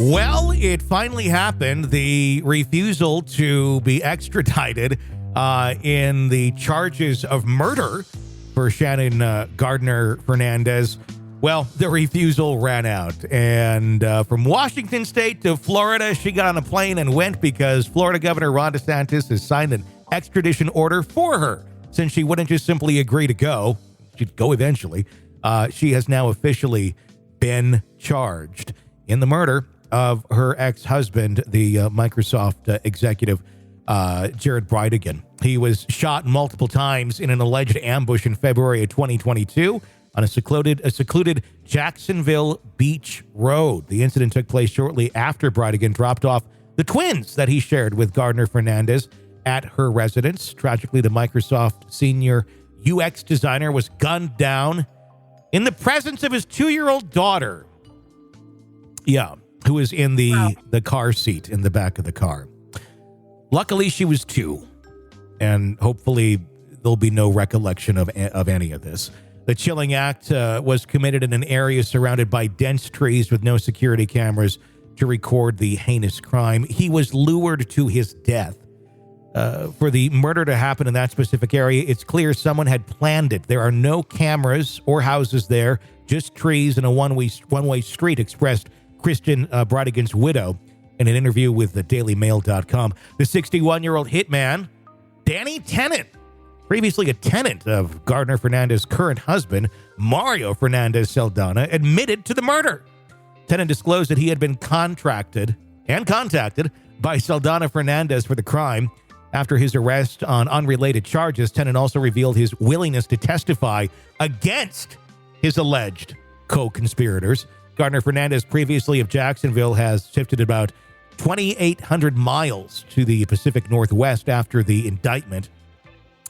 Well, it finally happened. The refusal to be extradited in the charges of murder for Shanna Gardner-Fernandez. Well, the refusal ran out. And from Washington State to Florida, she got on a plane and went because Florida Governor Ron DeSantis has signed an extradition order for her. Since she wouldn't just simply agree to go, she'd go eventually. She has now officially been charged in the murder of her ex-husband, the Microsoft executive, Jared Bridegan. He was shot multiple times in an alleged ambush in February of 2022 on a secluded Jacksonville Beach road. The incident took place shortly after Bridegan dropped off the twins that he shared with Gardner-Fernandez at her residence. Tragically, the Microsoft senior UX designer was gunned down in the presence of his 2-year-old daughter. Yeah, who was in the car seat in the back of the car. Luckily, she was 2, and hopefully there'll be no recollection of any of this. The chilling act was committed in an area surrounded by dense trees with no security cameras to record the heinous crime. He was lured to his death. For the murder to happen in that specific area, it's clear someone had planned it. There are no cameras or houses there, just trees and a one-way street, expressed Christian Bridegan's widow in an interview with the DailyMail.com. The 61-year-old hitman, Danny Tennant, previously a tenant of Gardner-Fernandez's current husband, Mario Fernandez Saldana, admitted to the murder. Tennant disclosed that he had been contacted by Saldana Fernandez for the crime. After his arrest on unrelated charges, Tennant also revealed his willingness to testify against his alleged co-conspirators. Gardner-Fernandez, previously of Jacksonville, has shifted about 2,800 miles to the Pacific Northwest after the indictment.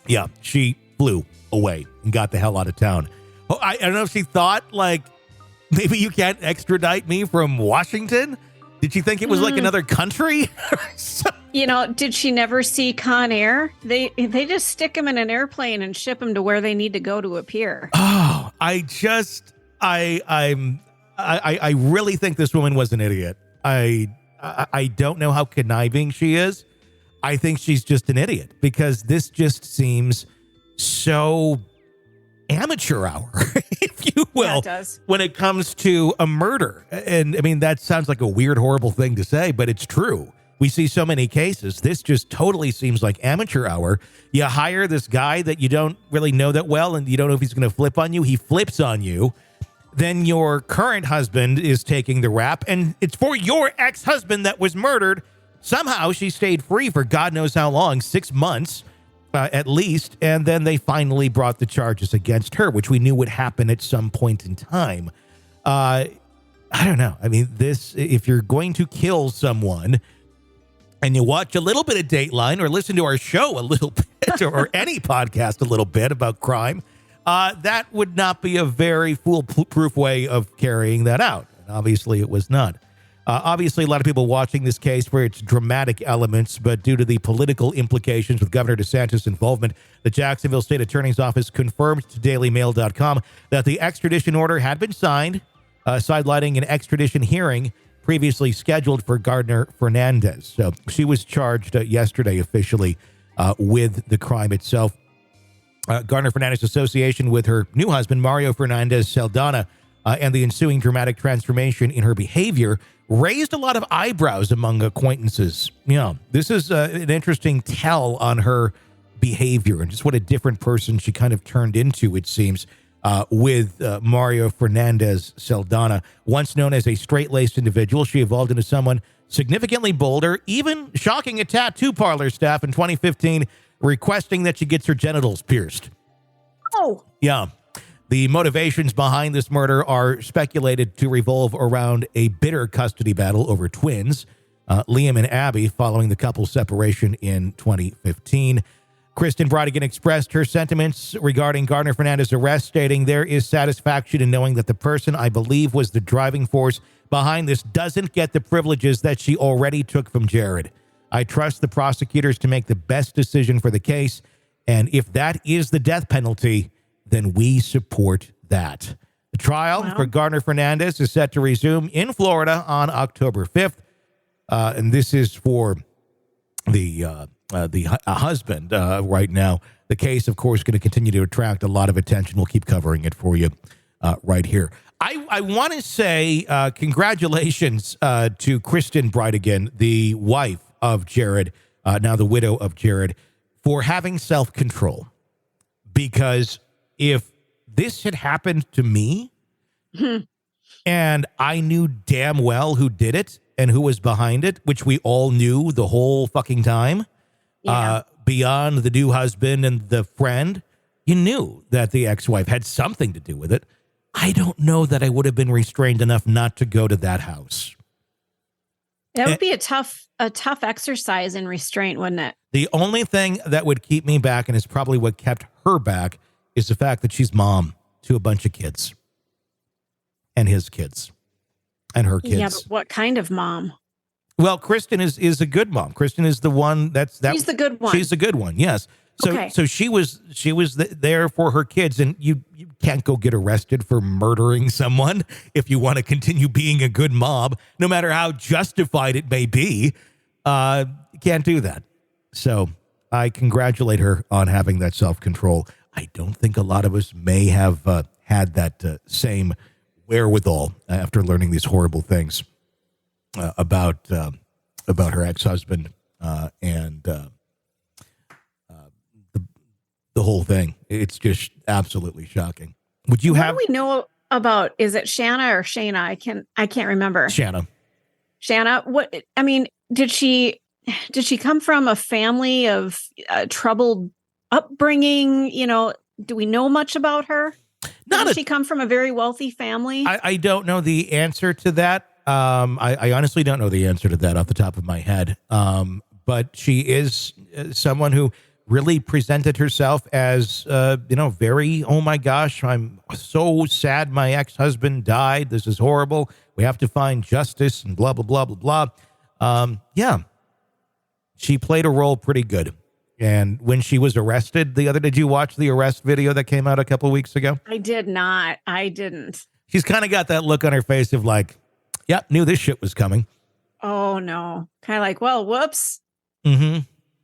Yeah, she flew away and got the hell out of town. Oh, I don't know if she thought, like, maybe you can't extradite me from Washington? Did she think it was like another country? You know, did she never see Con Air? They just stick them in an airplane and ship them to where they need to go to appear. Oh, I really think this woman was an idiot. I don't know how conniving she is. I think she's just an idiot because this just seems so amateur hour, if you will, it does. When it comes to a murder. And I mean, that sounds like a weird, horrible thing to say, but it's true. We see so many cases. This just totally seems like amateur hour. You hire this guy that you don't really know that well, and you don't know if he's going to flip on you. He flips on you. Then your current husband is taking the rap, and it's for your ex-husband that was murdered. Somehow she stayed free for God knows how long, 6 months at least, and then they finally brought the charges against her, which we knew would happen at some point in time. I don't know. I mean, if you're going to kill someone and you watch a little bit of Dateline or listen to our show a little bit or any podcast a little bit about crime, that would not be a very foolproof way of carrying that out. And obviously, it was not. Obviously, a lot of people watching this case for its dramatic elements, but due to the political implications with Governor DeSantis' involvement, the Jacksonville State Attorney's Office confirmed to DailyMail.com that the extradition order had been signed, sidelining an extradition hearing previously scheduled for Gardner-Fernandez. So she was charged yesterday officially with the crime itself. Gardner-Fernandez's association with her new husband, Mario Fernandez Saldana, and the ensuing dramatic transformation in her behavior raised a lot of eyebrows among acquaintances. Yeah, this is an interesting tell on her behavior and just what a different person she kind of turned into, it seems, with Mario Fernandez Saldana. Once known as a straight-laced individual, she evolved into someone significantly bolder, even shocking a tattoo parlor staff in 2015, requesting that she gets her genitals pierced. Oh. Yeah. The motivations behind this murder are speculated to revolve around a bitter custody battle over twins, Liam and Abby, following the couple's separation in 2015. Kristen Bridegan expressed her sentiments regarding Gardner-Fernandez's arrest, stating, "There is satisfaction in knowing that the person I believe was the driving force behind this doesn't get the privileges that she already took from Jared. I trust the prosecutors to make the best decision for the case, and if that is the death penalty, then we support that." trial for Gardner-Fernandez is set to resume in Florida on October 5th. And this is for the husband right now. The case, of course, going to continue to attract a lot of attention. We'll keep covering it for you right here. I want to say congratulations to Kristen Bridegan, the wife of Jared, now the widow of Jared, for having self-control. Because if this had happened to me and I knew damn well who did it and who was behind it, which we all knew the whole fucking time, beyond the new husband and the friend, you knew that the ex-wife had something to do with it. I don't know that I would have been restrained enough not to go to that house. That would be a tough exercise in restraint, wouldn't it? The only thing that would keep me back, and is probably what kept her back, is the fact that she's mom to a bunch of kids. And his kids. And her kids. Yeah, but what kind of mom? Well, Kristen is a good mom. Kristen is the one she's the good one. She's the good one, yes. So she was there for her kids, and you can't go get arrested for murdering someone if you want to continue being a good mom, no matter how justified it may be. You can't do that. So I congratulate her on having that self-control. I don't think a lot of us may have had that same wherewithal after learning these horrible things about her ex-husband and the whole thing. It's just absolutely shocking. What do we know about? Is it Shanna or Shayna? I can't remember. Shanna. Did she come from a family of troubled upbringing? Do we know much about her? Did she come from a very wealthy family? I don't know the answer to that. I honestly don't know the answer to that off the top of my head. But she is someone who really presented herself as, very, oh my gosh, I'm so sad my ex-husband died. This is horrible. We have to find justice and blah, blah, blah, blah, blah. She played a role pretty good. And when she was arrested did you watch the arrest video that came out a couple weeks ago? I did not. I didn't. She's kind of got that look on her face of like, yep, knew this shit was coming. Oh, no. Kind of like, well, whoops. Mm-hmm.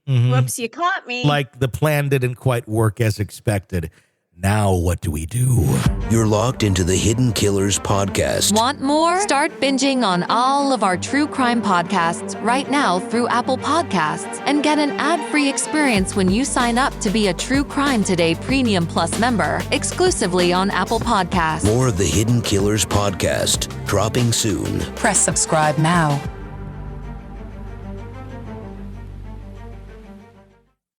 Whoops, you caught me. Like the plan didn't quite work as expected. Now what do we do? You're locked into the Hidden Killers podcast. Want more? Start binging on all of our true crime podcasts right now through Apple Podcasts and get an ad-free experience when you sign up to be a True Crime Today Premium Plus member exclusively on Apple Podcasts. More of the Hidden Killers podcast dropping soon. Press subscribe now.